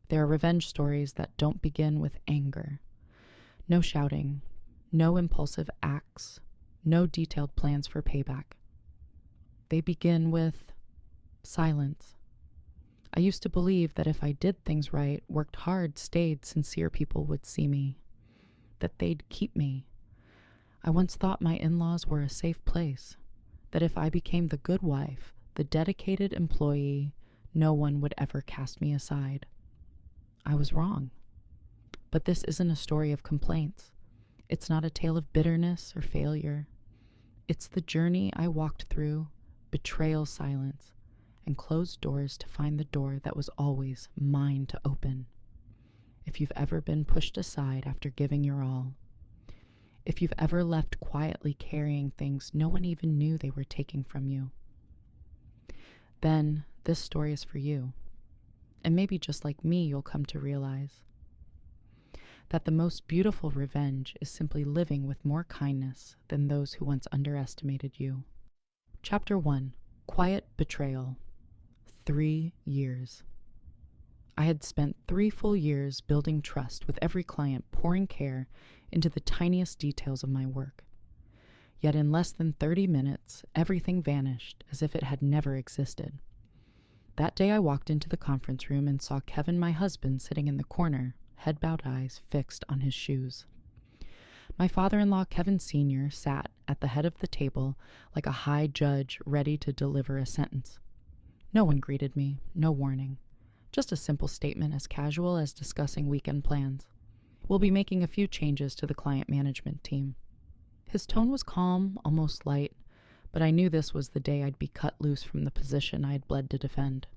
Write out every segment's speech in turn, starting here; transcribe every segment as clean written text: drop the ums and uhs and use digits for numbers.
There are revenge stories that don't begin with anger. No shouting, no impulsive acts, no detailed plans for payback. They begin with silence. I used to believe that if I did things right, worked hard, stayed, sincere people would see me, that they'd keep me. I once thought my in-laws were a safe place, that if I became the good wife, the dedicated employee, no one would ever cast me aside. I was wrong. But this isn't a story of complaints. It's not a tale of bitterness or failure. It's the journey I walked through, betrayal, silence, and closed doors to find the door that was always mine to open. If you've ever been pushed aside after giving your all, if you've ever left quietly carrying things no one even knew they were taking from you, then this story is for you. And maybe just like me, you'll come to realize that the most beautiful revenge is simply living with more kindness than those who once underestimated you. Chapter 1. Quiet Betrayal. 3 years. I had spent 3 full years building trust with every client, pouring care into the tiniest details of my work. Yet in less than 30 minutes, everything vanished as if it had never existed. That day I walked into the conference room and saw Kevin, my husband, sitting in the corner, head-bowed eyes fixed on his shoes. My father-in-law, Kevin Sr., sat at the head of the table like a high judge ready to deliver a sentence. No one greeted me, no warning. Just a simple statement as casual as discussing weekend plans. We'll be making a few changes to the client management team. His tone was calm, almost light, but I knew this was the day I'd be cut loose from the position I had bled to defend.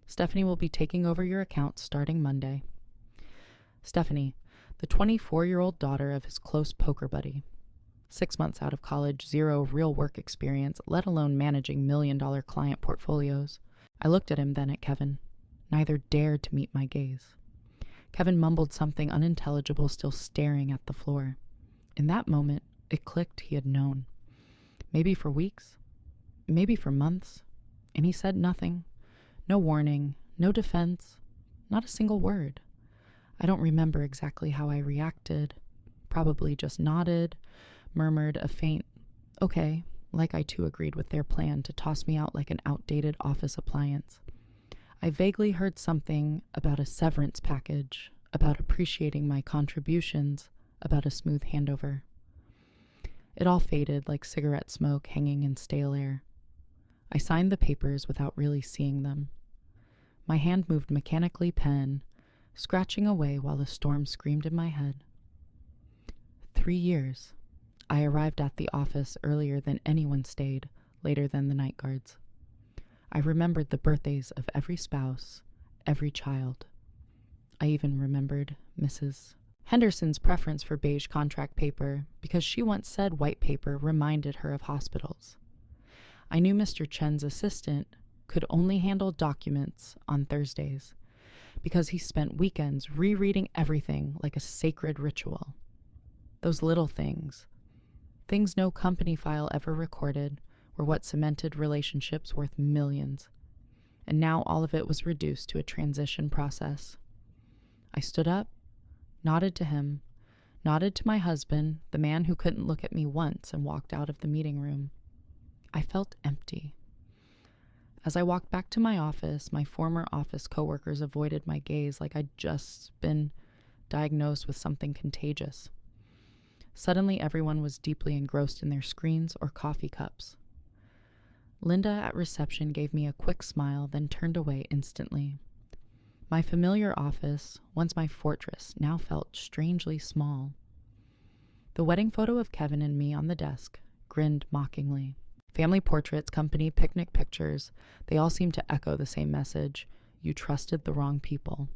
Stephanie will be taking over your account starting Monday. Stephanie, the 24-year-old daughter of his close poker buddy. 6 months out of college, 0 real work experience, let alone managing million-dollar client portfolios. I looked at him, then at Kevin. Neither dared to meet my gaze. Kevin mumbled something unintelligible, still staring at the floor. In that moment, it clicked he had known. Maybe for weeks, maybe for months, and he said nothing. No warning, no defense, not a single word. I don't remember exactly how I reacted. Probably just nodded, murmured a faint, okay, like I too agreed with their plan to toss me out like an outdated office appliance. I vaguely heard something about a severance package, about appreciating my contributions, about a smooth handover. It all faded like cigarette smoke hanging in stale air. I signed the papers without really seeing them. My hand moved mechanically pen, scratching away while the storm screamed in my head. 3 years. I arrived at the office earlier than anyone stayed, later than the night guards. I remembered the birthdays of every spouse, every child. I even remembered Mrs. Henderson's preference for beige contract paper because she once said white paper reminded her of hospitals. I knew Mr. Chen's assistant could only handle documents on Thursdays because he spent weekends rereading everything like a sacred ritual. Those little things no company file ever recorded, were what cemented relationships worth millions. And now all of it was reduced to a transition process. I stood up, nodded to him, nodded to my husband, the man who couldn't look at me once, and walked out of the meeting room. I felt empty. As I walked back to my office, my former office coworkers avoided my gaze like I'd just been diagnosed with something contagious. Suddenly, everyone was deeply engrossed in their screens or coffee cups. Linda at reception gave me a quick smile, then turned away instantly. My familiar office, once my fortress, now felt strangely small. The wedding photo of Kevin and me on the desk grinned mockingly. Family portraits, company picnic pictures, they all seemed to echo the same message: you trusted the wrong people.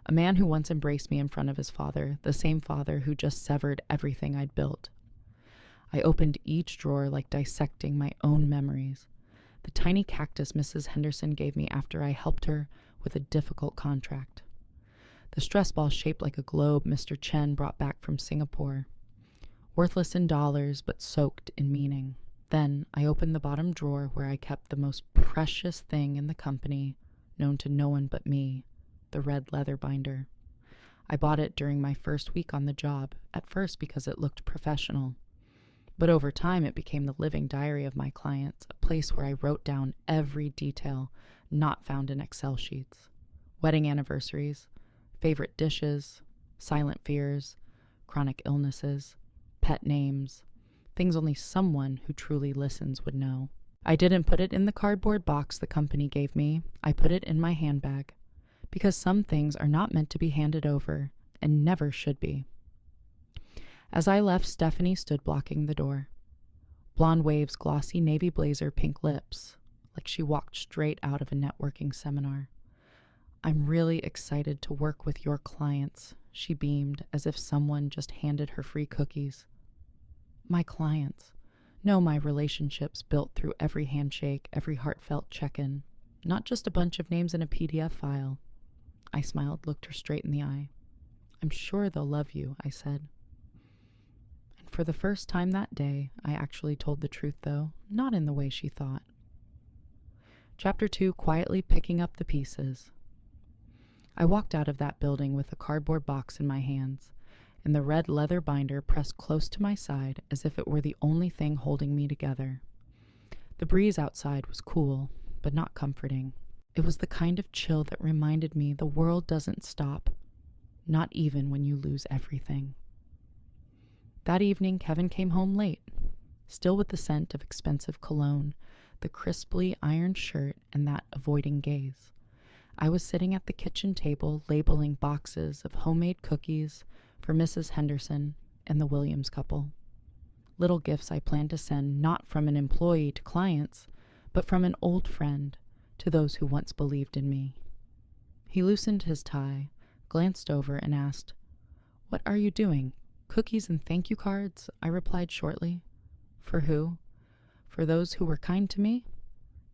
A man who once embraced me in front of his father, the same father who just severed everything I'd built. I opened each drawer like dissecting my own memories. The tiny cactus Mrs. Henderson gave me after I helped her with a difficult contract. The stress ball shaped like a globe Mr. Chen brought back from Singapore. Worthless in dollars, but soaked in meaning. Then I opened the bottom drawer where I kept the most precious thing in the company, known to no one but me, the red leather binder. I bought it during my first week on the job, at first because it looked professional. But over time, it became the living diary of my clients, a place where I wrote down every detail not found in Excel sheets. Wedding anniversaries, favorite dishes, silent fears, chronic illnesses, pet names, things only someone who truly listens would know. I didn't put it in the cardboard box the company gave me. I put it in my handbag, because some things are not meant to be handed over and never should be. As I left, Stephanie stood blocking the door. Blonde waves, glossy navy blazer, pink lips, like she walked straight out of a networking seminar. "I'm really excited to work with your clients," she beamed, as if someone just handed her free cookies. My clients. No, my relationships built through every handshake, every heartfelt check-in, not just a bunch of names in a PDF file. I smiled, looked her straight in the eye. "I'm sure they'll love you," I said. And for the first time that day, I actually told the truth, though, not in the way she thought. Chapter 2, quietly picking up the pieces. I walked out of that building with a cardboard box in my hands, and the red leather binder pressed close to my side as if it were the only thing holding me together. The breeze outside was cool, but not comforting. It was the kind of chill that reminded me the world doesn't stop, not even when you lose everything. That evening, Kevin came home late, still with the scent of expensive cologne, the crisply ironed shirt, and that avoiding gaze. I was sitting at the kitchen table labeling boxes of homemade cookies for Mrs. Henderson and the Williams couple. Little gifts I planned to send not from an employee to clients, but from an old friend to those who once believed in me. He loosened his tie, glanced over, and asked, "What are you doing? Cookies and thank you cards?" I replied shortly. "For who? For those who were kind to me?"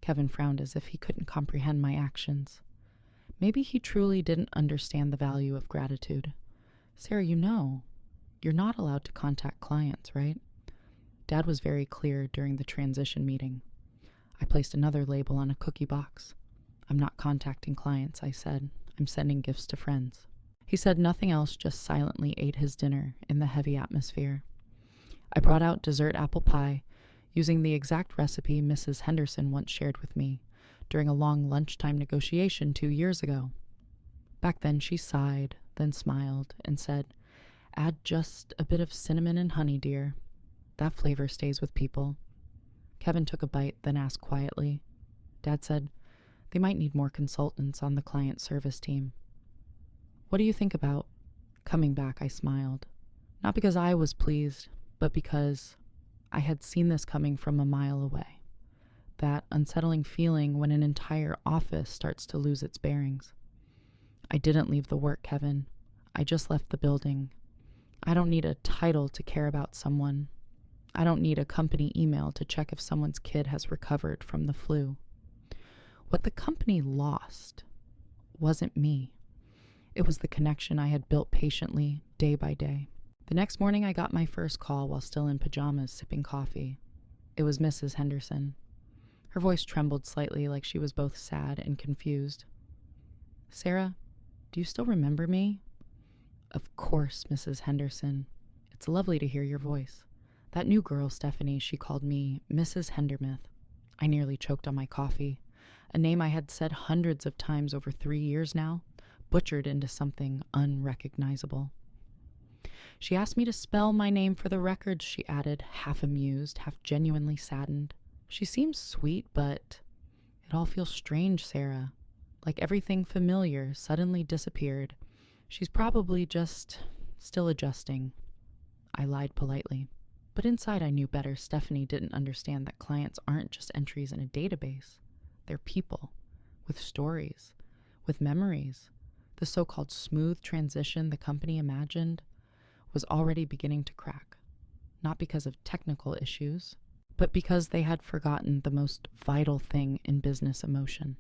Kevin frowned as if he couldn't comprehend my actions. Maybe he truly didn't understand the value of gratitude. "Sarah, you're not allowed to contact clients, right?" Dad was very clear during the transition meeting. I placed another label on a cookie box. "I'm not contacting clients," I said. "I'm sending gifts to friends." He said nothing else, just silently ate his dinner in the heavy atmosphere. I brought out dessert apple pie, using the exact recipe Mrs. Henderson once shared with me during a long lunchtime negotiation 2 years ago. Back then she sighed, then smiled, and said, "Add just a bit of cinnamon and honey, dear. That flavor stays with people." Kevin took a bite, then asked quietly. Dad said, "They might need more consultants on the client service team." "What do you think about coming back?" I smiled. Not because I was pleased, but because I had seen this coming from a mile away. That unsettling feeling when an entire office starts to lose its bearings. "I didn't leave the work, Kevin. I just left the building. I don't need a title to care about someone. I don't need a company email to check if someone's kid has recovered from the flu." What the company lost wasn't me. It was the connection I had built patiently, day by day. The next morning, I got my first call while still in pajamas, sipping coffee. It was Mrs. Henderson. Her voice trembled slightly, like she was both sad and confused. "Sarah, do you still remember me?" "Of course, Mrs. Henderson. It's lovely to hear your voice. That new girl, Stephanie, she called me Mrs. Hendermith." I nearly choked on my coffee. A name I had said hundreds of times over 3 years now, butchered into something unrecognizable. "She asked me to spell my name for the records," she added, half amused, half genuinely saddened. "She seems sweet, but it all feels strange, Sarah. Like everything familiar suddenly disappeared. She's probably just still adjusting." I lied politely. But inside I knew better. Stephanie didn't understand that clients aren't just entries in a database. They're people, with stories, with memories. The so-called smooth transition the company imagined was already beginning to crack, not because of technical issues, but because they had forgotten the most vital thing in business emotion.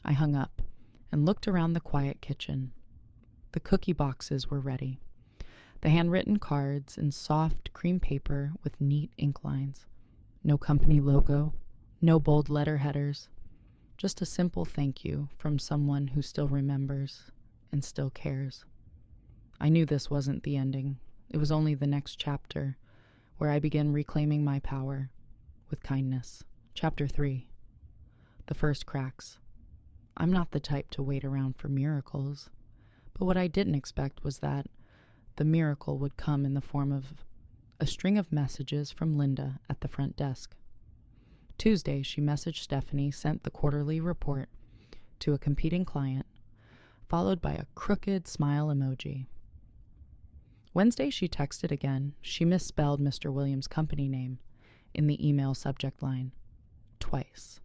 I hung up and looked around the quiet kitchen. The cookie boxes were ready. The handwritten cards in soft cream paper with neat ink lines. No company logo, no bold letter headers. Just a simple thank you from someone who still remembers and still cares. I knew this wasn't the ending. It was only the next chapter, where I began reclaiming my power with kindness. Chapter 3. The first cracks. I'm not the type to wait around for miracles, but what I didn't expect was that the miracle would come in the form of a string of messages from Linda at the front desk. Tuesday, she messaged Stephanie, sent the quarterly report to a competing client, followed by a crooked smile emoji. Wednesday, she texted again. She misspelled Mr. Williams' company name in the email subject line twice.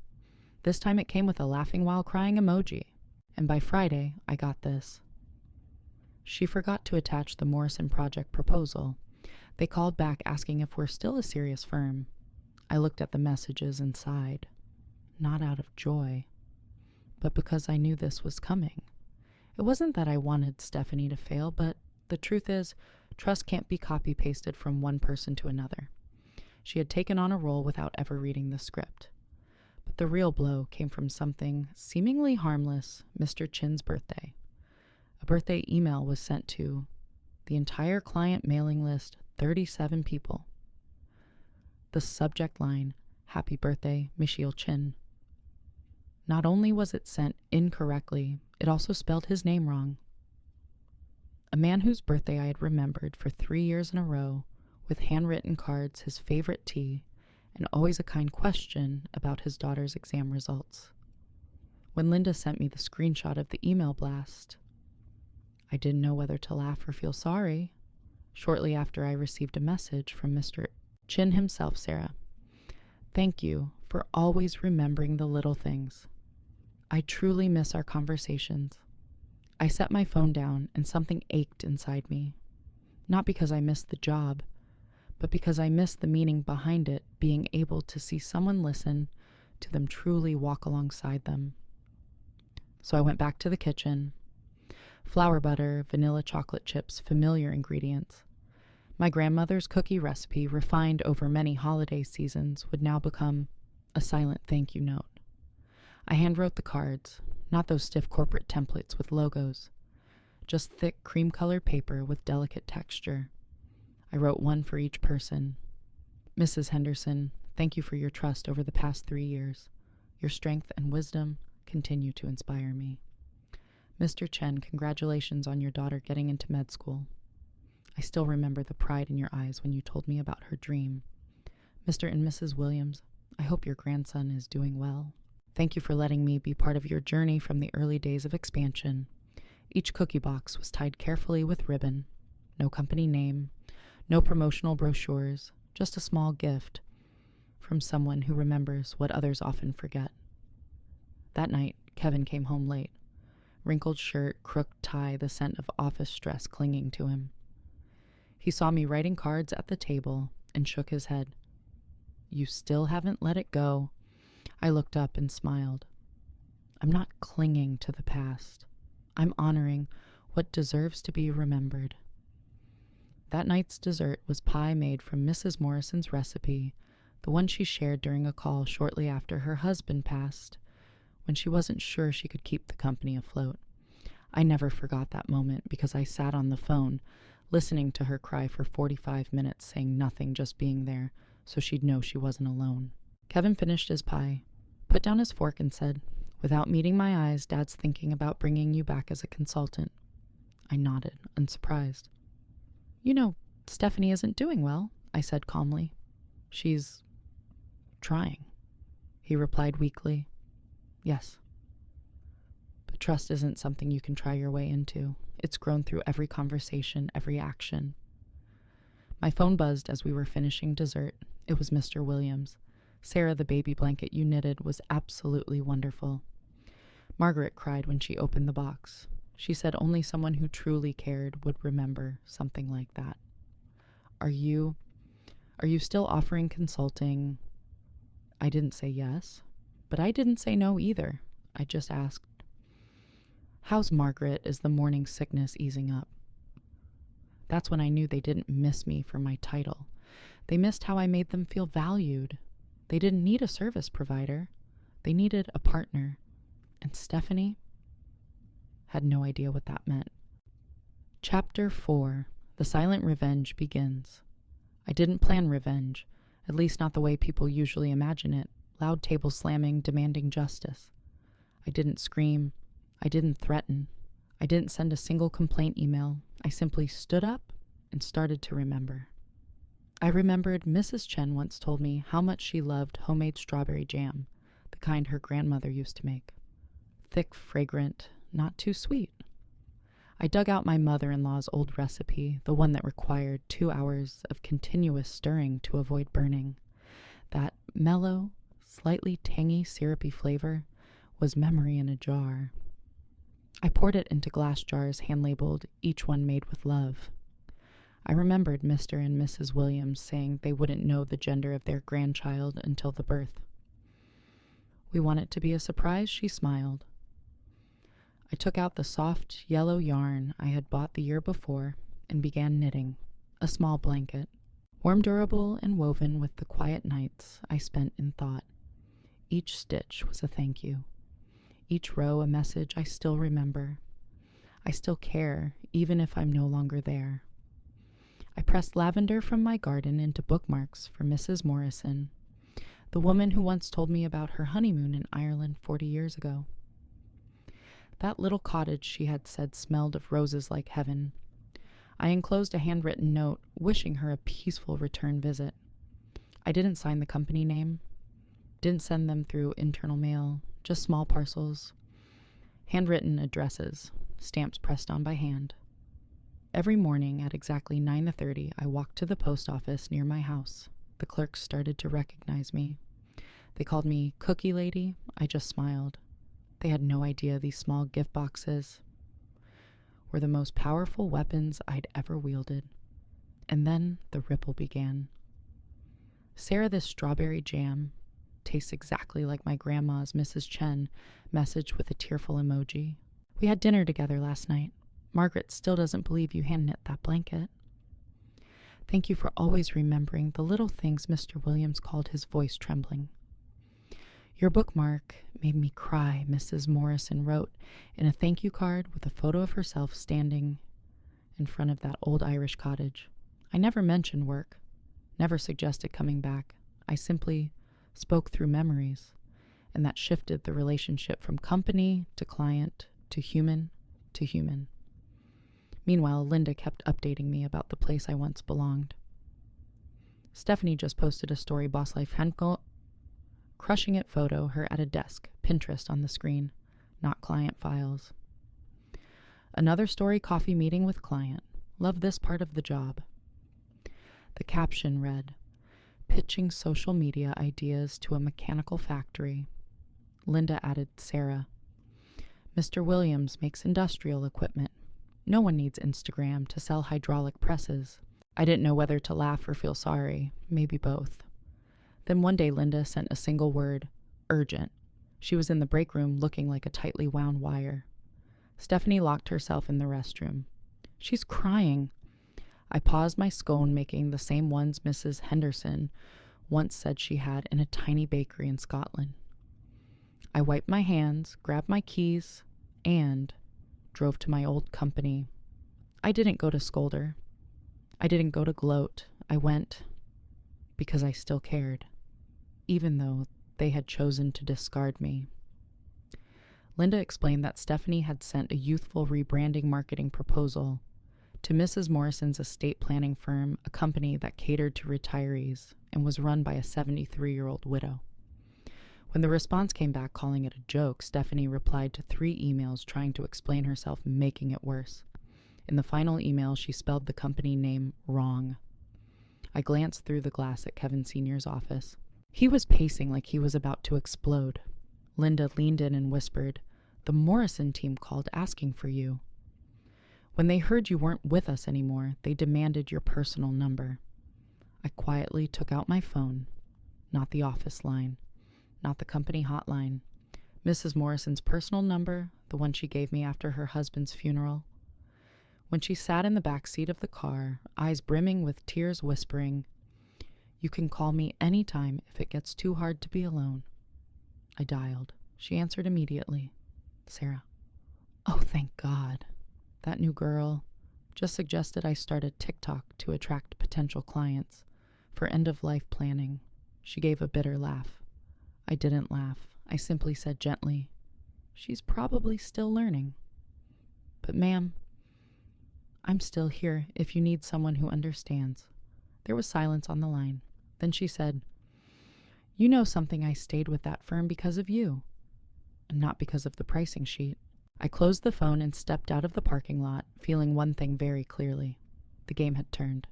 This time it came with a laughing while crying emoji. And by Friday, I got this. She forgot to attach the Morrison Project proposal. They called back asking if we're still a serious firm. I looked at the messages and sighed, not out of joy, but because I knew this was coming. It wasn't that I wanted Stephanie to fail, but the truth is, trust can't be copy-pasted from one person to another. She had taken on a role without ever reading the script. But the real blow came from something seemingly harmless, Mr. Chin's birthday. A birthday email was sent to the entire client mailing list, 37 people. The subject line, Happy Birthday, Michiel Chin. Not only was it sent incorrectly, it also spelled his name wrong. A man whose birthday I had remembered for 3 years in a row, with handwritten cards, his favorite tea, and always a kind question about his daughter's exam results. When Linda sent me the screenshot of the email blast, I didn't know whether to laugh or feel sorry. Shortly after, I received a message from Mr. Chin himself, Sarah. Thank you for always remembering the little things. I truly miss our conversations. I set my phone down and something ached inside me. Not because I missed the job, but because I missed the meaning behind it, being able to see someone listen to them truly walk alongside them. So I went back to the kitchen. Flour butter, vanilla chocolate chips, familiar ingredients. My grandmother's cookie recipe, refined over many holiday seasons, would now become a silent thank you note. I handwrote the cards, not those stiff corporate templates with logos, just thick cream-colored paper with delicate texture. I wrote one for each person. Mrs. Henderson, thank you for your trust over the past 3 years. Your strength and wisdom continue to inspire me. Mr. Chen, congratulations on your daughter getting into med school. I still remember the pride in your eyes when you told me about her dream. Mr. and Mrs. Williams, I hope your grandson is doing well. Thank you for letting me be part of your journey from the early days of expansion. Each cookie box was tied carefully with ribbon. No company name, no promotional brochures, just a small gift from someone who remembers what others often forget. That night, Kevin came home late. Wrinkled shirt, crooked tie, the scent of office stress clinging to him. He saw me writing cards at the table and shook his head. You still haven't let it go. I looked up and smiled. I'm not clinging to the past. I'm honoring what deserves to be remembered. That night's dessert was pie made from Mrs. Morrison's recipe, the one she shared during a call shortly after her husband passed, when she wasn't sure she could keep the company afloat. I never forgot that moment because I sat on the phone, listening to her cry for 45 minutes, saying nothing, just being there, so she'd know she wasn't alone. Kevin finished his pie, put down his fork, and said, "Without meeting my eyes, Dad's thinking about bringing you back as a consultant." I nodded, unsurprised. You know, Stephanie isn't doing well, I said calmly. She's trying, he replied weakly. Yes. But trust isn't something you can try your way into. It's grown through every conversation, every action. My phone buzzed as we were finishing dessert. It was Mr. Williams. Sarah, the baby blanket you knitted was absolutely wonderful. Margaret cried when she opened the box. She said only someone who truly cared would remember something like that. Are you still offering consulting? I didn't say yes, but I didn't say no either. I just asked, how's Margaret? Is the morning sickness easing up? That's when I knew they didn't miss me for my title. They missed how I made them feel valued. They didn't need a service provider. They needed a partner, and Stephanie had no idea what that meant. Chapter 4. The Silent Revenge begins. I didn't plan revenge, at least not the way people usually imagine it, loud table slamming, demanding justice. I didn't scream. I didn't threaten. I didn't send a single complaint email. I simply stood up and started to remember. I remembered Mrs. Chen once told me how much she loved homemade strawberry jam, the kind her grandmother used to make. Thick, fragrant, not too sweet. I dug out my mother-in-law's old recipe, the one that required 2 hours of continuous stirring to avoid burning. That mellow, slightly tangy, syrupy flavor was memory in a jar. I poured it into glass jars hand-labeled, each one made with love. I remembered Mr. and Mrs. Williams saying they wouldn't know the gender of their grandchild until the birth. We want it to be a surprise, she smiled. I took out the soft, yellow yarn I had bought the year before and began knitting, a small blanket, warm, durable, and woven with the quiet nights I spent in thought. Each stitch was a thank you. Each row a message I still remember. I still care, even if I'm no longer there. I pressed lavender from my garden into bookmarks for Mrs. Morrison, the woman who once told me about her honeymoon in Ireland 40 years ago. That little cottage, she had said, smelled of roses like heaven. I enclosed a handwritten note wishing her a peaceful return visit. I didn't sign the company name, didn't send them through internal mail, just small parcels, handwritten addresses, stamps pressed on by hand. Every morning at exactly 9:30, I walked to the post office near my house. The clerks started to recognize me. They called me Cookie Lady. I just smiled. They had no idea these small gift boxes were the most powerful weapons I'd ever wielded. And then the ripple began. Sarah, this strawberry jam tastes exactly like my grandma's Mrs. Chen message with a tearful emoji. We had dinner together last night. Margaret still doesn't believe you hand-knit that blanket. Thank you for always remembering the little things Mr. Williams called his voice trembling. Your bookmark made me cry, Mrs. Morrison wrote in a thank you card with a photo of herself standing in front of that old Irish cottage. I never mentioned work, never suggested coming back. I simply spoke through memories, and that shifted the relationship from company to client to human to human. Meanwhile, Linda kept updating me about the place I once belonged. Stephanie just posted a story Boss Life Henko crushing it photo, her at a desk, Pinterest on the screen, not client files. Another story, coffee meeting with client. Love this part of the job. The caption read, pitching social media ideas to a mechanical factory. Linda added Sarah. Mr. Williams makes industrial equipment. No one needs Instagram to sell hydraulic presses. I didn't know whether to laugh or feel sorry, maybe both. Then one day Linda sent a single word, urgent. She was in the break room looking like a tightly wound wire. Stephanie locked herself in the restroom. She's crying. I paused my scone making the same ones Mrs. Henderson once said she had in a tiny bakery in Scotland. I wiped my hands, grabbed my keys, and drove to my old company. I didn't go to scold her. I didn't go to gloat. I went because I still cared, even though they had chosen to discard me. Linda explained that Stephanie had sent a youthful rebranding marketing proposal to Mrs. Morrison's estate planning firm, a company that catered to retirees and was run by a 73-year-old widow. When the response came back calling it a joke, Stephanie replied to 3 emails trying to explain herself, making it worse. In the final email, she spelled the company name wrong. I glanced through the glass at Kevin Sr.'s office. He was pacing like he was about to explode. Linda leaned in and whispered, "The Morrison team called asking for you. When they heard you weren't with us anymore, they demanded your personal number." I quietly took out my phone, not the office line, not the company hotline, Mrs. Morrison's personal number, the one she gave me after her husband's funeral. When she sat in the back seat of the car, eyes brimming with tears, whispering, "You can call me any time if it gets too hard to be alone," I dialed. She answered immediately. Sarah. Oh, thank God. That new girl just suggested I start a TikTok to attract potential clients for end-of-life planning. She gave a bitter laugh. I didn't laugh. I simply said gently, she's probably still learning. But ma'am, I'm still here if you need someone who understands. There was silence on the line. Then she said, you know something, I stayed with that firm because of you, and not because of the pricing sheet. I closed the phone and stepped out of the parking lot, feeling one thing very clearly. The game had turned.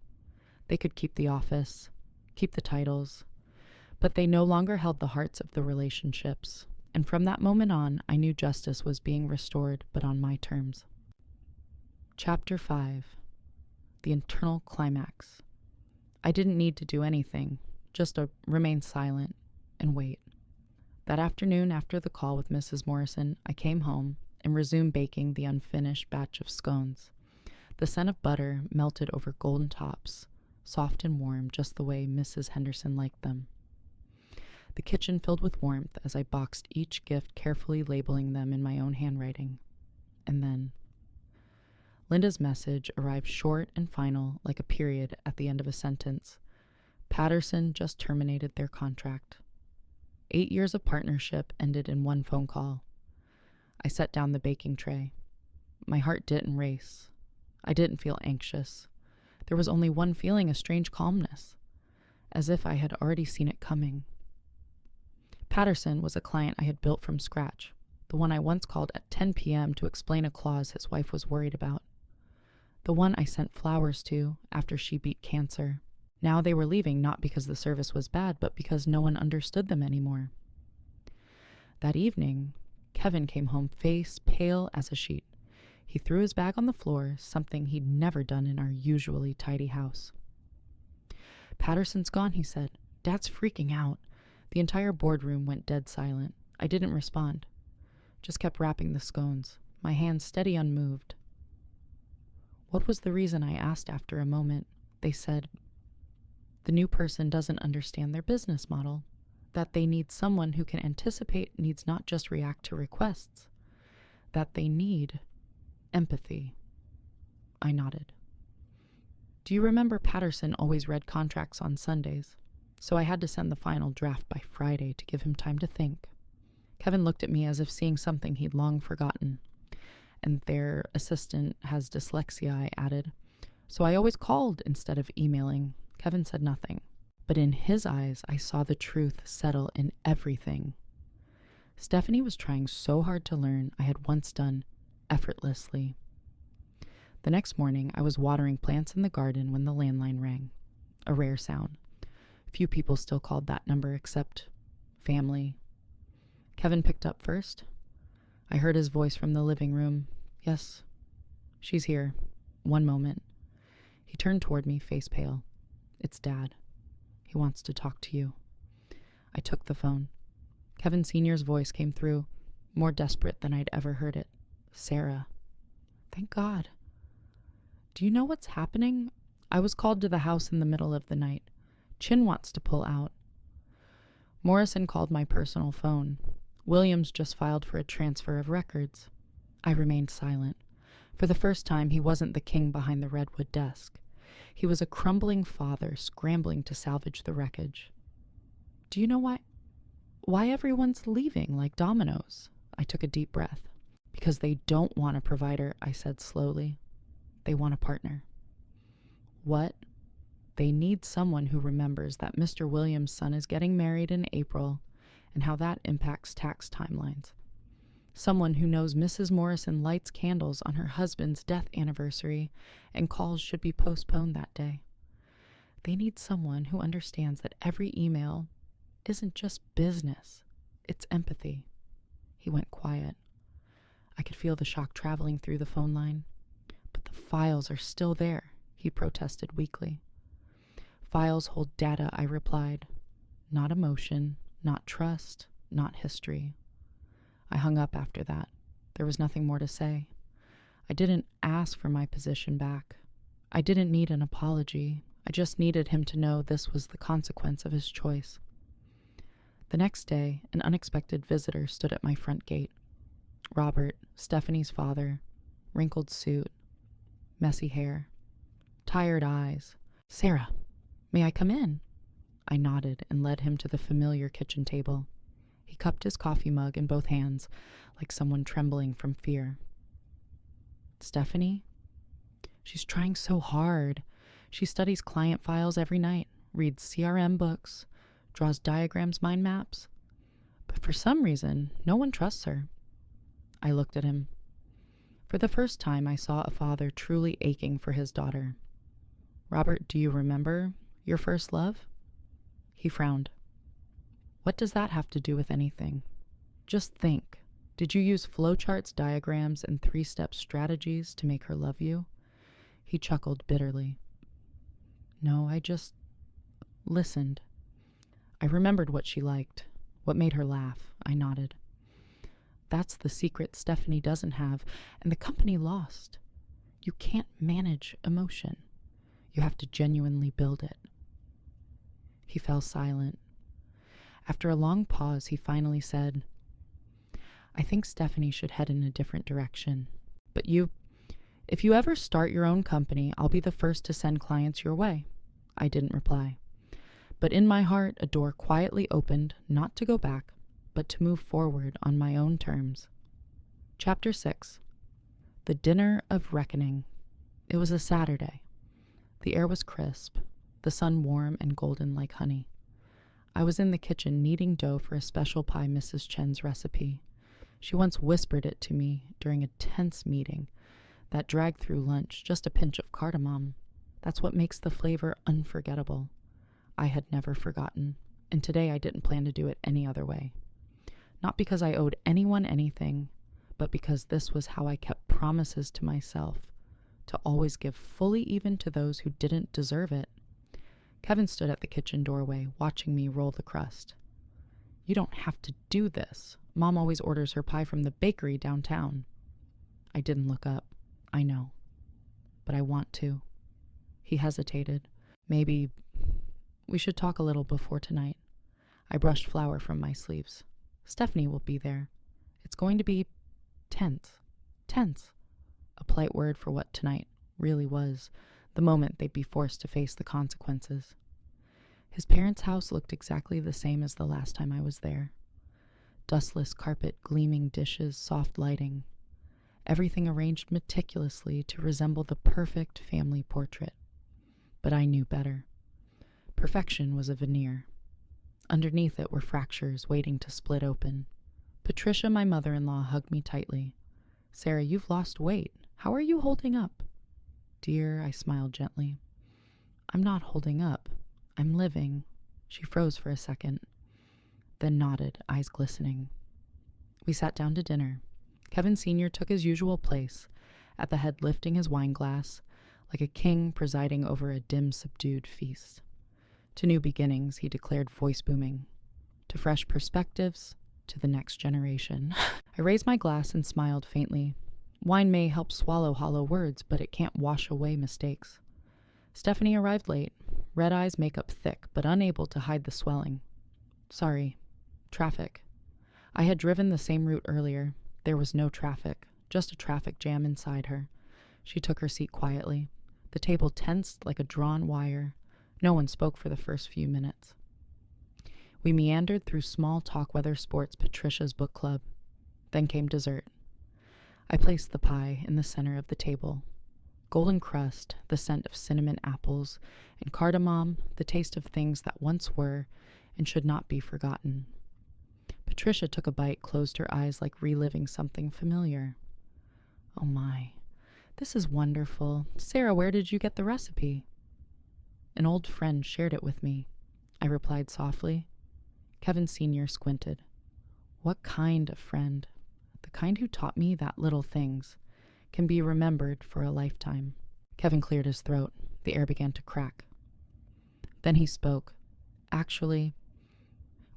They could keep the office, keep the titles, but they no longer held the hearts of the relationships. And from that moment on, I knew justice was being restored, but on my terms. Chapter 5. The Internal Climax. I didn't need to do anything, just to remain silent and wait. That afternoon, after the call with Mrs. Morrison, I came home and resumed baking the unfinished batch of scones. The scent of butter melted over golden tops, soft and warm, just the way Mrs. Henderson liked them. The kitchen filled with warmth as I boxed each gift, carefully labeling them in my own handwriting. And then Linda's message arrived short and final, like a period at the end of a sentence. Patterson just terminated their contract. 8 years of partnership ended in one phone call. I set down the baking tray. My heart didn't race. I didn't feel anxious. There was only one feeling, a strange calmness, as if I had already seen it coming. Patterson was a client I had built from scratch, the one I once called at 10 p.m. to explain a clause his wife was worried about, the one I sent flowers to after she beat cancer. Now they were leaving not because the service was bad, but because no one understood them anymore. That evening, Kevin came home face pale as a sheet. He threw his bag on the floor, something he'd never done in our usually tidy house. Patterson's gone, he said. Dad's freaking out. The entire boardroom went dead silent. I didn't respond. Just kept wrapping the scones, my hands steady, unmoved. What was the reason, I asked after a moment. They said, the new person doesn't understand their business model, that they need someone who can anticipate needs, not just react to requests, that they need empathy. I nodded. Do you remember Patterson always read contracts on Sundays? So I had to send the final draft by Friday to give him time to think. Kevin looked at me as if seeing something he'd long forgotten. And their assistant has dyslexia, I added. So I always called instead of emailing. Kevin said nothing. But in his eyes, I saw the truth settle in everything. Stephanie was trying so hard to learn I had once done effortlessly. The next morning, I was watering plants in the garden when the landline rang. A rare sound. Few people still called that number except family. Kevin picked up first. I heard his voice from the living room. Yes, she's here. One moment. He turned toward me, face pale. It's Dad. He wants to talk to you. I took the phone. Kevin Sr.'s voice came through, more desperate than I'd ever heard it. Sarah. Thank God. Do you know what's happening? I was called to the house in the middle of the night. Chin wants to pull out. Morrison called my personal phone. Williams just filed for a transfer of records. I remained silent. For the first time, he wasn't the king behind the redwood desk. He was a crumbling father scrambling to salvage the wreckage. Do you know why everyone's leaving like dominoes? I took a deep breath. Because they don't want a provider, I said slowly. They want a partner. What? They need someone who remembers that Mr. Williams' son is getting married in April and how that impacts tax timelines. Someone who knows Mrs. Morrison lights candles on her husband's death anniversary and calls should be postponed that day. They need someone who understands that every email isn't just business, it's empathy. He went quiet. I could feel the shock traveling through the phone line. But the files are still there, he protested weakly. Files hold data, I replied. Not emotion, not trust, not history. I hung up after that. There was nothing more to say. I didn't ask for my position back. I didn't need an apology. I just needed him to know this was the consequence of his choice. The next day, an unexpected visitor stood at my front gate. Robert, Stephanie's father, wrinkled suit, messy hair, tired eyes. "Sarah, may I come in?" I nodded and led him to the familiar kitchen table. He cupped his coffee mug in both hands, like someone trembling from fear. "Stephanie? She's trying so hard. She studies client files every night, reads CRM books, draws diagrams, mind maps. But for some reason, no one trusts her." I looked at him. For the first time, I saw a father truly aching for his daughter. "Robert, do you remember your first love?" He frowned. "What does that have to do with anything? Just think. Did you use flowcharts, diagrams, and 3-step strategies to make her love you?" He chuckled bitterly. "No, I just listened. I remembered what she liked, what made her laugh." I nodded. "That's the secret Stephanie doesn't have, and the company lost. You can't manage emotion. You have to genuinely build it." He fell silent. After a long pause, he finally said, "I think Stephanie should head in a different direction. But if you ever start your own company, I'll be the first to send clients your way." I didn't reply. But in my heart, a door quietly opened, not to go back, but to move forward on my own terms. Chapter 6. The Dinner of Reckoning. It was a Saturday. The air was crisp, the sun warm and golden like honey. I was in the kitchen kneading dough for a special pie Mrs. Chen's recipe. She once whispered it to me during a tense meeting that dragged through lunch, just a pinch of cardamom. That's what makes the flavor unforgettable. I had never forgotten, and today I didn't plan to do it any other way. Not because I owed anyone anything, but because this was how I kept promises to myself, to always give fully even to those who didn't deserve it. Kevin stood at the kitchen doorway, watching me roll the crust. "You don't have to do this. Mom always orders her pie from the bakery downtown." I didn't look up. "I know. But I want to." He hesitated. "Maybe we should talk a little before tonight." I brushed flour from my sleeves. "Stephanie will be there. It's going to be tense." Tense. A polite word for what tonight really was, the moment they'd be forced to face the consequences. His parents' house looked exactly the same as the last time I was there. Dustless carpet, gleaming dishes, soft lighting. Everything arranged meticulously to resemble the perfect family portrait. But I knew better. Perfection was a veneer. Underneath it were fractures waiting to split open. Patricia, my mother-in-law, hugged me tightly. "Sarah, you've lost weight. How are you holding up?" "Dear," I smiled gently. "I'm not holding up. I'm living." She froze for a second, then nodded, eyes glistening. We sat down to dinner. Kevin Sr. took his usual place, at the head lifting his wine glass, like a king presiding over a dim, subdued feast. To new beginnings, he declared, voice booming. To fresh perspectives, to the next generation. I raised my glass and smiled faintly. Wine may help swallow hollow words, but it can't wash away mistakes. Stephanie arrived late, red eyes, makeup thick, but unable to hide the swelling. "Sorry. Traffic." I had driven the same route earlier. There was no traffic, just a traffic jam inside her. She took her seat quietly. The table tensed like a drawn wire. No one spoke for the first few minutes. We meandered through small talk weather sports Patricia's book club. Then came dessert. I placed the pie in the center of the table. Golden crust, the scent of cinnamon apples, and cardamom, the taste of things that once were and should not be forgotten. Patricia took a bite, closed her eyes like reliving something familiar. "Oh my, this is wonderful. Sarah, where did you get the recipe?" "An old friend shared it with me," I replied softly. Kevin Sr. squinted. "What kind of friend?" "The kind who taught me that little things can be remembered for a lifetime." Kevin cleared his throat. The air began to crack. Then he spoke. "Actually,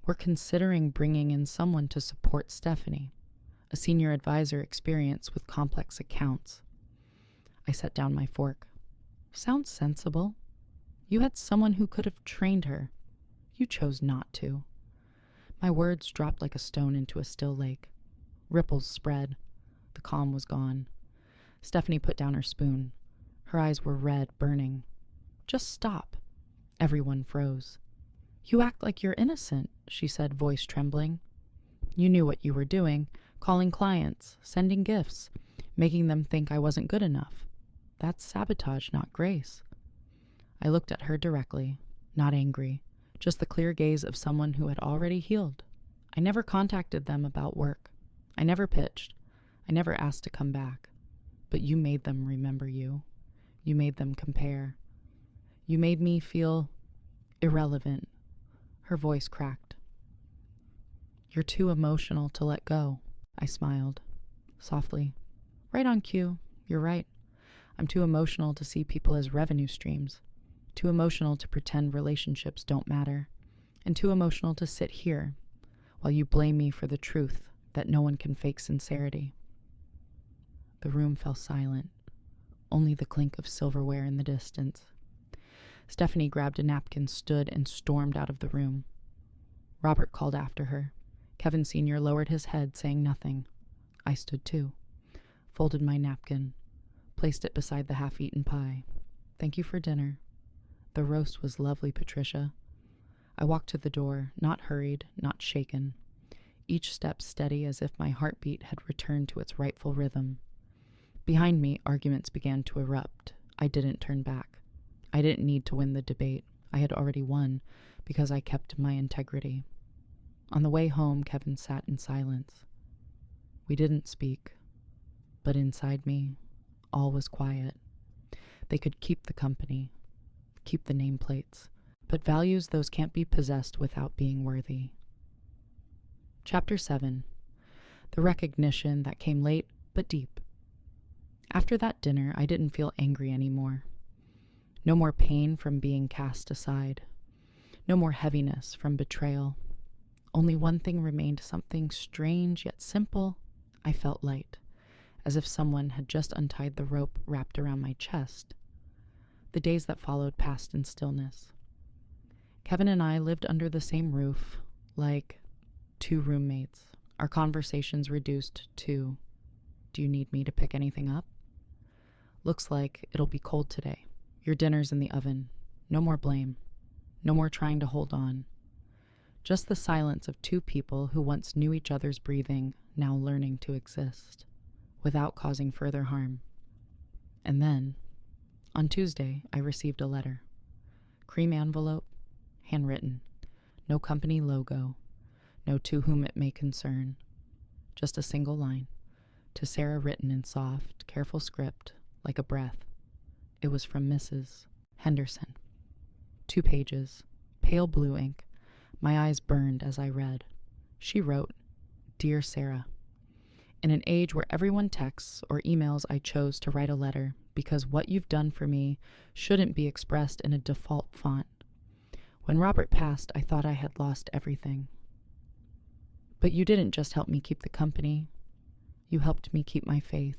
we're considering bringing in someone to support Stephanie, a senior advisor experienced with complex accounts." I set down my fork. "Sounds sensible. You had someone who could have trained her. You chose not to." My words dropped like a stone into a still lake. Ripples spread. The calm was gone. Stephanie put down her spoon. Her eyes were red, burning. Just stop. Everyone froze. You act like you're innocent, she said, voice trembling. You knew what you were doing, calling clients, sending gifts, making them think I wasn't good enough. That's sabotage, not grace. I looked at her directly, not angry, just the clear gaze of someone who had already healed. I never contacted them about work. I never pitched. I never asked to come back. But you made them remember you. You made them compare. You made me feel irrelevant. Her voice cracked. You're too emotional to let go. I smiled, softly. Right on cue. You're right. I'm too emotional to see people as revenue streams. Too emotional to pretend relationships don't matter. And too emotional to sit here while you blame me for the truth that no one can fake sincerity. The room fell silent, only the clink of silverware in the distance. Stephanie grabbed a napkin, stood, and stormed out of the room. Robert called after her. Kevin Sr. lowered his head, saying nothing. I stood too, folded my napkin, placed it beside the half-eaten pie. Thank you for dinner. The roast was lovely, Patricia. I walked to the door, not hurried, not shaken, each step steady as if my heartbeat had returned to its rightful rhythm. Behind me, arguments began to erupt. I didn't turn back. I didn't need to win the debate. I had already won because I kept my integrity. On the way home, Kevin sat in silence. We didn't speak, but inside me, all was quiet. They could keep the company, keep the nameplates, but values those can't be possessed without being worthy. Chapter 7. The recognition that came late but deep. After that dinner, I didn't feel angry anymore. No more pain from being cast aside. No more heaviness from betrayal. Only one thing remained, something strange yet simple. I felt light, as if someone had just untied the rope wrapped around my chest. The days that followed passed in stillness. Kevin and I lived under the same roof, like two roommates. Our conversations reduced to, do you need me to pick anything up? Looks like it'll be cold today. Your dinner's in the oven. No more blame. No more trying to hold on. Just the silence of two people who once knew each other's breathing, now learning to exist, without causing further harm. And then, on Tuesday, I received a letter. Cream envelope, handwritten. No company logo. No to whom it may concern. Just a single line. To Sarah, written in soft, careful script, like a breath. It was from Mrs. Henderson. 2 pages, pale blue ink. My eyes burned as I read. She wrote, Dear Sarah, in an age where everyone texts or emails, I chose to write a letter because what you've done for me shouldn't be expressed in a default font. When Robert passed, I thought I had lost everything. But you didn't just help me keep the company. You helped me keep my faith.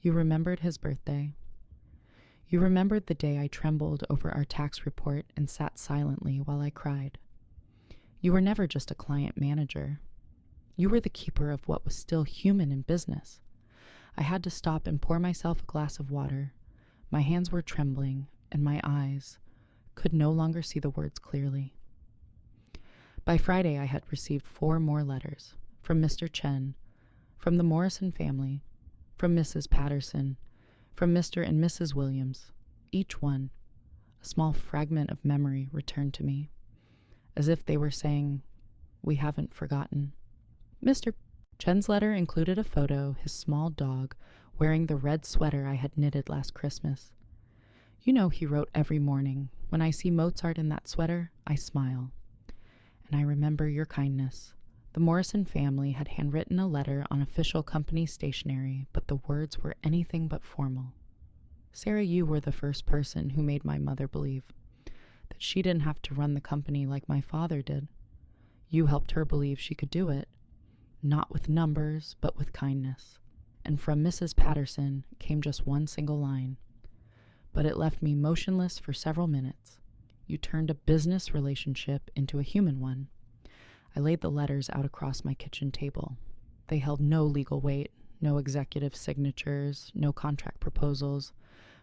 You remembered his birthday. You remembered the day I trembled over our tax report and sat silently while I cried. You were never just a client manager. You were the keeper of what was still human in business. I had to stop and pour myself a glass of water. My hands were trembling, and my eyes could no longer see the words clearly. By Friday, I had received 4 more letters from Mr. Chen, from the Morrison family, from Mrs. Patterson, from Mr. and Mrs. Williams. Each one, a small fragment of memory returned to me, as if they were saying, we haven't forgotten. Mr. Chen's letter included a photo, his small dog, wearing the red sweater I had knitted last Christmas. You know, he wrote every morning, when I see Mozart in that sweater, I smile. And I remember your kindness. The Morrison family had handwritten a letter on official company stationery, but the words were anything but formal. Sarah, you were the first person who made my mother believe that she didn't have to run the company like my father did. You helped her believe she could do it, not with numbers, but with kindness. And from Mrs. Patterson came just one single line, but it left me motionless for several minutes. You turned a business relationship into a human one. I laid the letters out across my kitchen table. They held no legal weight, no executive signatures, no contract proposals,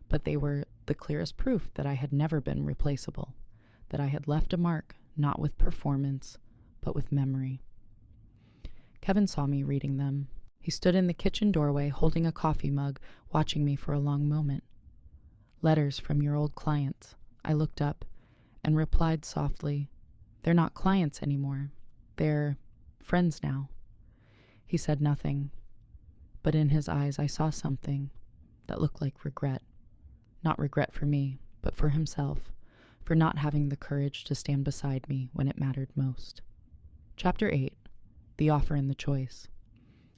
but they were the clearest proof that I had never been replaceable, that I had left a mark, not with performance, but with memory. Kevin saw me reading them. He stood in the kitchen doorway holding a coffee mug, watching me for a long moment. "Letters from your old clients." I looked up and replied softly, "They're not clients anymore. They're friends now." He said nothing, but in his eyes I saw something that looked like regret. Not regret for me, but for himself, for not having the courage to stand beside me when it mattered most. Chapter 8. The Offer and the Choice.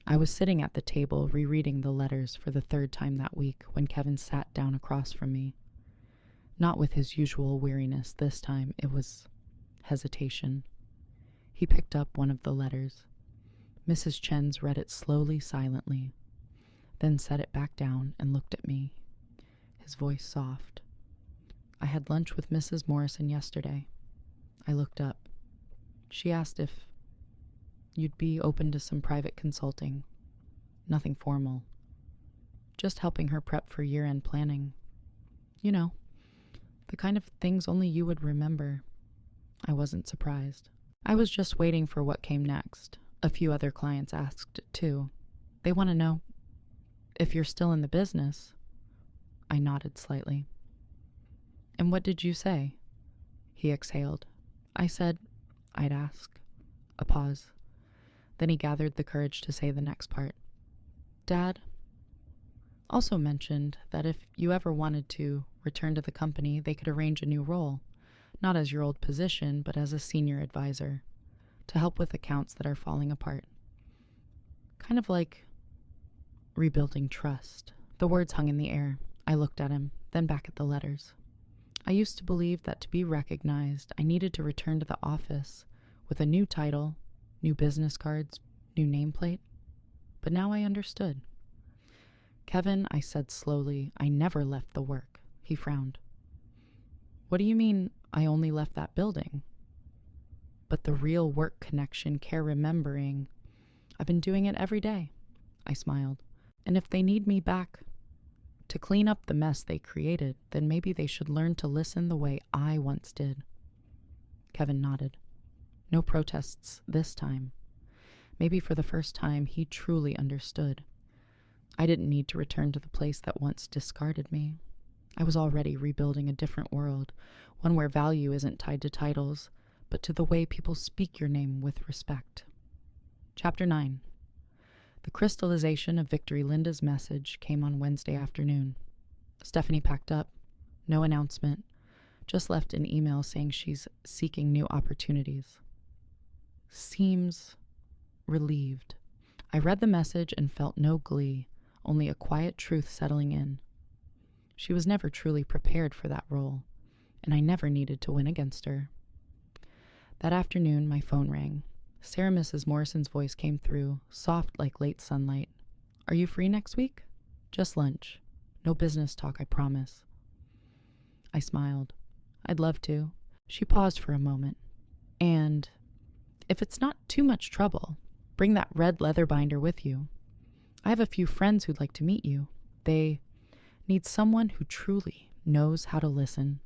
I was sitting at the table rereading the letters for the third time that week when Kevin sat down across from me. Not with his usual weariness this time, it was hesitation. He picked up one of the letters. Mrs. Chen's read it slowly, silently, then set it back down and looked at me, his voice soft. "I had lunch with Mrs. Morrison yesterday." I looked up. She asked if you'd be open to some private consulting. Nothing formal. Just helping her prep for year-end planning. You know, the kind of things only you would remember. I wasn't surprised. I was just waiting for what came next. A few other clients asked too. They want to know if you're still in the business. I nodded slightly. "And what did you say?" He exhaled. I said I'd ask. A pause. Then he gathered the courage to say the next part. "Dad also mentioned that if you ever wanted to return to the company, they could arrange a new role, not as your old position, but as a senior advisor, to help with accounts that are falling apart. Kind of like rebuilding trust." The words hung in the air. I looked at him, then back at the letters. I used to believe that to be recognized, I needed to return to the office with a new title, new business cards, new nameplate. But now I understood. "Kevin," I said slowly, "I never left the work." He frowned. "What do you mean I only left that building?" "But the real work connection, care, remembering, I've been doing it every day." I smiled. "And if they need me back to clean up the mess they created, then maybe they should learn to listen the way I once did." Kevin nodded. No protests this time. Maybe for the first time he truly understood. I didn't need to return to the place that once discarded me. I was already rebuilding a different world, one where value isn't tied to titles, but to the way people speak your name with respect. Chapter 9. The crystallization of Victory Linda's message came on Wednesday afternoon. Stephanie packed up. No announcement. Just left an email saying she's seeking new opportunities. Seems relieved. I read the message and felt no glee, only a quiet truth settling in. She was never truly prepared for that role, and I never needed to win against her. That afternoon, my phone rang. Sarah Mrs. Morrison's voice came through, soft like late sunlight. "Are you free next week?" "Just lunch. No business talk, I promise." I smiled. "I'd love to." She paused for a moment. "And if it's not too much trouble, bring that red leather binder with you. I have a few friends who'd like to meet you. They need someone who truly knows how to listen."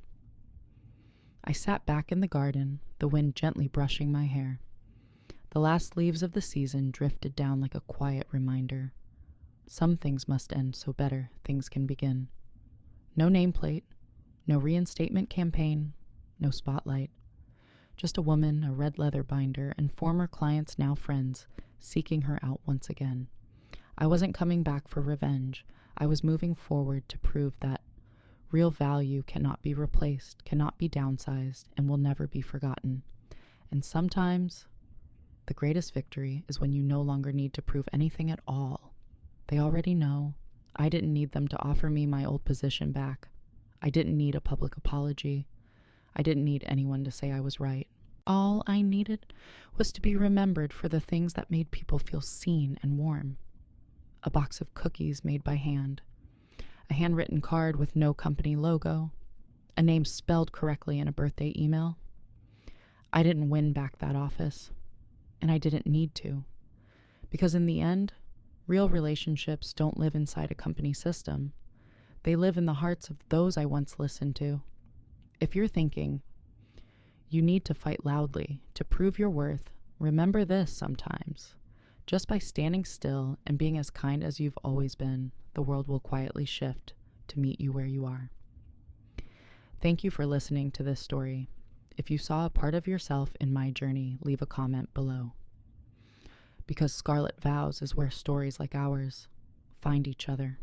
I sat back in the garden, the wind gently brushing my hair. The last leaves of the season drifted down like a quiet reminder. Some things must end so better things can begin. No nameplate, no reinstatement campaign, no spotlight. Just a woman, a red leather binder, and former clients, now friends, seeking her out once again. I wasn't coming back for revenge. I was moving forward to prove that real value cannot be replaced, cannot be downsized, and will never be forgotten. And sometimes the greatest victory is when you no longer need to prove anything at all. They already know. I didn't need them to offer me my old position back. I didn't need a public apology. I didn't need anyone to say I was right. All I needed was to be remembered for the things that made people feel seen and warm. A box of cookies made by hand, a handwritten card with no company logo, a name spelled correctly in a birthday email. I didn't win back that office. and I didn't need to. Because in the end, real relationships don't live inside a company system. They live in the hearts of those I once listened to. If you're thinking, you need to fight loudly to prove your worth, remember this sometimes. Just by standing still and being as kind as you've always been, the world will quietly shift to meet you where you are. Thank you for listening to this story. If you saw a part of yourself in my journey, leave a comment below. Because Scarlet Vows is where stories like ours find each other.